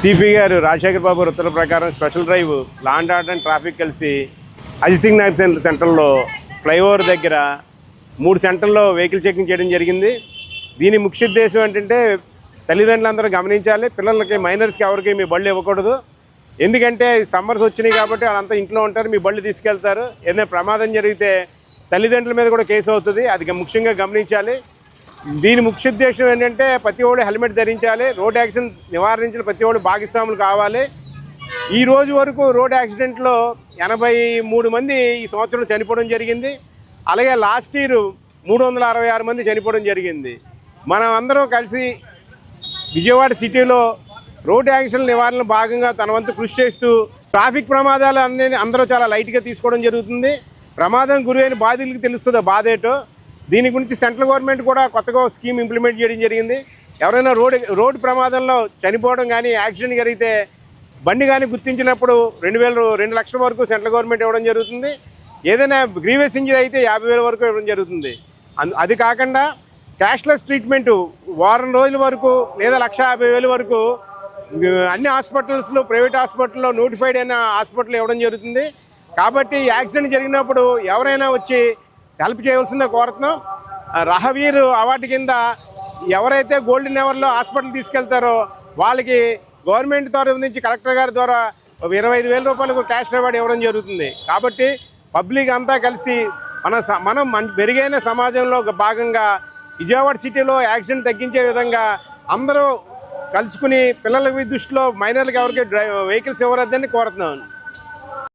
CP గారు రాజశేఖర్ బాబు ఉత్తర్వుల ప్రకారం special drive law and order and traffic కలిసి అజిత్ సింగ్ నగర్ సెంటర్లో ఫ్లైఓవర్ దగ్గర 3 సెంటర్లో వెహికల్ చెకింగ్ చేయడం జరిగింది. దీని ముఖ్య ఉద్దేశం ఏంటంటే తల్లిదండ్రులందరూ గమనించాలి, పిల్లలకి మైనర్స్కి ఎవరికి మీ బళ్ళు ఇవ్వకూడదు. ఎందుకంటే సమ్మర్స్ వచ్చినాయి కాబట్టి వాళ్ళంతా ఇంట్లో ఉంటారు, మీ బళ్ళు తీసుకెళ్తారు. ఏదైనా ప్రమాదం జరిగితే తల్లిదండ్రుల మీద కూడా కేసు అవుతుంది, అది ముఖ్యంగా గమనించాలి. దీని ముఖ్య ఉద్దేశం ఏంటంటే ప్రతి ఒళ్ళు హెల్మెట్ ధరించాలి, రోడ్ యాక్సిడెంట్ నివారించిన ప్రతి ఒళ్ళు భాగస్వాములు కావాలి. ఈ రోజు వరకు రోడ్ యాక్సిడెంట్లో 83 మంది ఈ సంవత్సరం చనిపోవడం జరిగింది. అలాగే లాస్ట్ ఇయర్ 366 మంది చనిపోవడం జరిగింది. మనం అందరం కలిసి విజయవాడ సిటీలో రోడ్ యాక్సిడెంట్ నివారణ భాగంగా తన వంతు కృషి చేస్తూ ట్రాఫిక్ ప్రమాదాలు అన్నీ అందరూ చాలా లైట్గా తీసుకోవడం జరుగుతుంది. ప్రమాదం గురైన బాధితులకు తెలుస్తుంది బాధేటో. దీని గురించి సెంట్రల్ గవర్నమెంట్ కూడా కొత్తగా స్కీమ్ ఇంప్లిమెంట్ చేయడం జరిగింది. ఎవరైనా రోడ్డు ప్రమాదంలో చనిపోవడం కానీ యాక్సిడెంట్ జరిగితే బండి కానీ గుర్తించినప్పుడు 2 లక్షల వరకు సెంట్రల్ గవర్నమెంట్ ఇవ్వడం జరుగుతుంది. ఏదైనా గ్రీవియస్ ఇంజరీ అయితే 50,000 వరకు ఇవ్వడం జరుగుతుంది. అది కాకుండా క్యాష్లెస్ ట్రీట్మెంటు వారం రోజుల వరకు లేదా 1,50,000 వరకు అన్ని హాస్పిటల్స్లో, ప్రైవేట్ హాస్పిటల్లో నోటిఫైడ్ అయిన హాస్పిటల్ ఇవ్వడం జరుగుతుంది. కాబట్టి యాక్సిడెంట్ జరిగినప్పుడు ఎవరైనా వచ్చి హెల్ప్ చేయవలసిందే కోరుతున్నాం. రహవీర్ అవార్డు కింద ఎవరైతే గోల్డెన్ అవర్లో హాస్పిటల్ తీసుకెళ్తారో వాళ్ళకి గవర్నమెంట్ తరఫు నుంచి కలెక్టర్ గారి ద్వారా 25,000 రూపాయలకు క్యాష్ రివార్డ్ ఇవ్వడం జరుగుతుంది. కాబట్టి పబ్లిక్ అంతా కలిసి మనం మెరుగైన సమాజంలో భాగంగా విజయవాడ సిటీలో యాక్సిడెంట్ తగ్గించే విధంగా అందరూ కలుసుకుని పిల్లల దృష్టిలో మైనర్లకు ఎవరికి వెహికల్స్ ఇవ్వరద్దని కోరుతున్నాను.